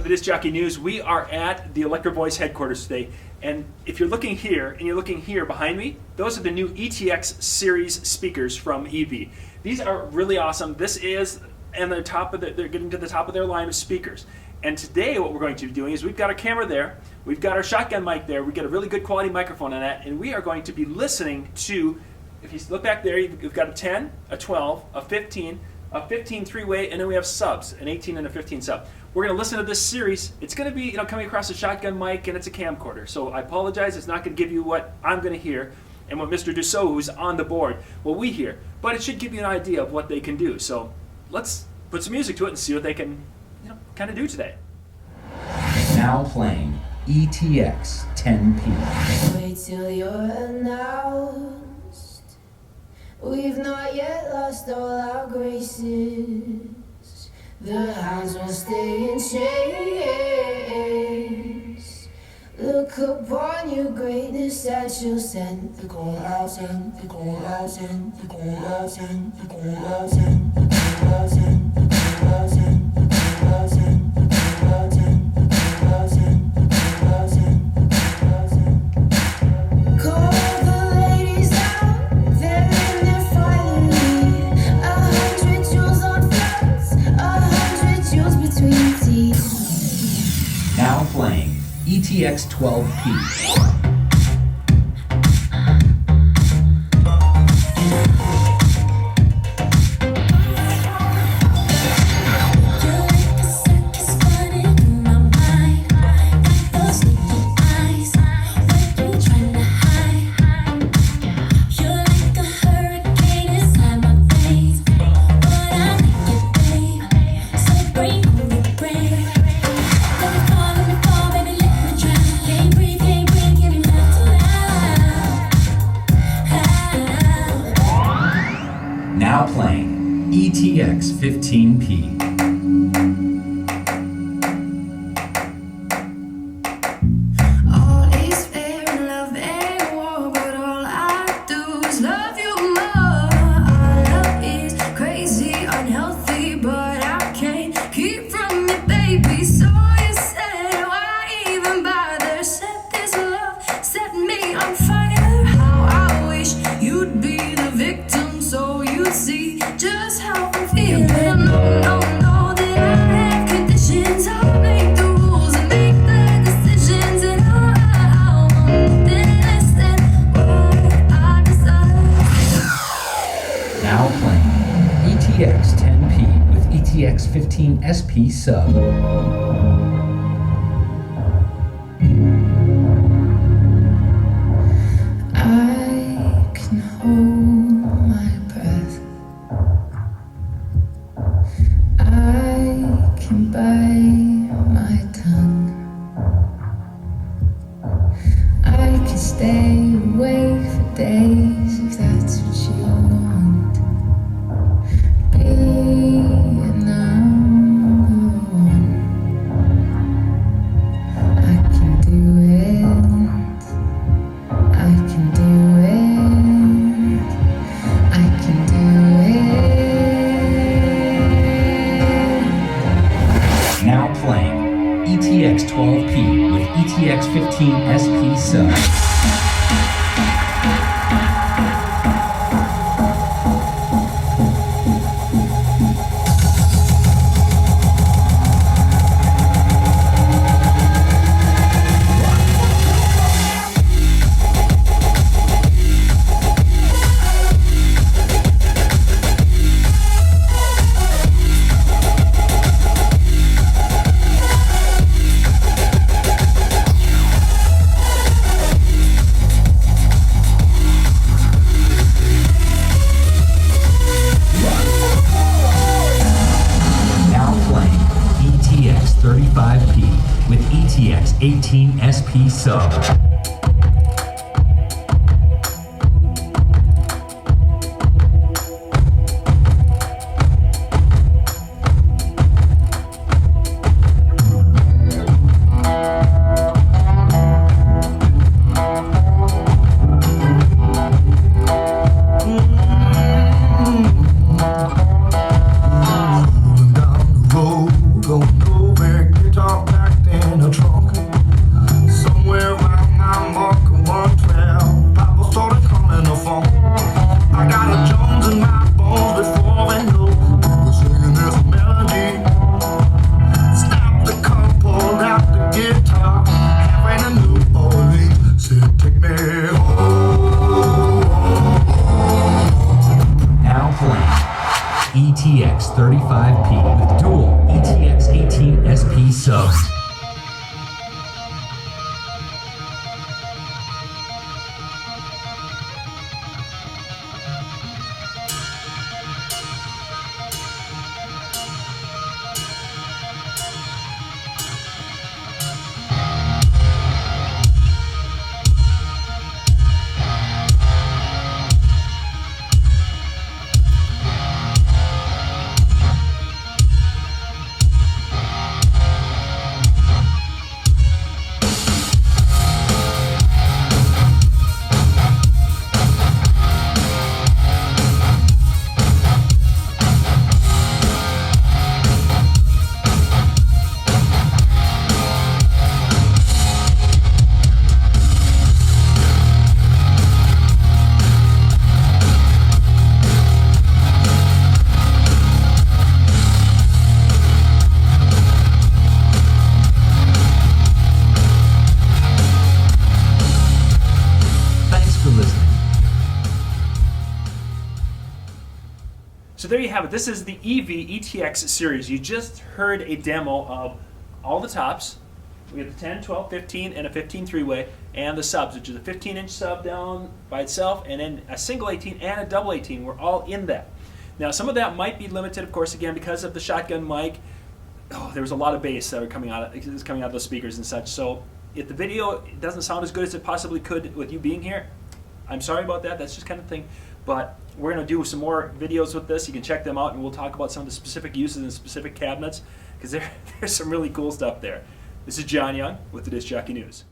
to This Jockey News. We are at the Electro Voice headquarters today, and if you're looking here and you're looking here behind me, those are the new ETX series speakers from EV. These are really awesome. This is, and they're getting to the top of their line of speakers. And today what we're going to be doing is we've got our camera there, we've got our shotgun mic there, we've got a really good quality microphone on that, and we are going to be listening to, if you look back there, you've got a 10, a 12, a 15 three-way, and then we have subs, an 18 and a 15 sub. We're going to listen to this series. It's going to be, coming across a shotgun mic, and it's a camcorder. So I apologize, it's not going to give you what I'm going to hear and what Mr. Dussault, who's on the board, what we hear. But it should give you an idea of what they can do. So let's put some music to it and see what they can, kind of do today. Now playing ETX 10P. Wait till you're announced. We've not yet lost all our graces. The hounds will stay in chains. Look upon your greatness and she'll send the call out, send the call out, send the call out, send the call out, send the call out, send the call out, send the call out, send the call out, send the call out, send the call out, send the call out, send the call out. Call the ladies out, they're in their finery. 100 jewels on flats, 100 jewels between teeth. Now playing ETX 12P. Now playing ETX 15P. All is fair in love and war, but all I do is love you more. Our love is crazy, unhealthy, but I can't keep from you, baby. So you said, why even bother? Set this love, set me on fire. How I wish you'd be the victim, so you'd see just how I'm feeling. No, that I have conditions. I'll make the rules and make the decisions, and I'll want nothing less than what I desire. Now playing ETX 10P with ETX 15 SP sub. I can hold my breath. I can bite my tongue. I can stay awake for days if that's what you want. Be number one. I can do it. I can do it. I can do it. Now playing ETX 12P with ETX 15 SP sub. Now playing ETX 35P with ETX 18 SP sub. Down the road, going nowhere. Guitar back ETX 35P with dual ETX 18 SP subs. So there you have it. This is the EV ETX series. You just heard a demo of all the tops. We have the 10, 12, 15, and a 15 three-way, and the subs, which is a 15-inch sub down by itself, and then a single 18 and a double 18. We're all in that. Now, some of that might be limited, of course, again, because of the shotgun mic. Oh, there was a lot of bass that were coming out of those speakers and such. So if the video doesn't sound as good as it possibly could with you being here, I'm sorry about that. That's just kind of thing. But we're going to do some more videos with this. You can check them out, and we'll talk about some of the specific uses and specific cabinets, because there's some really cool stuff there. This is John Young with the Disc Jockey News.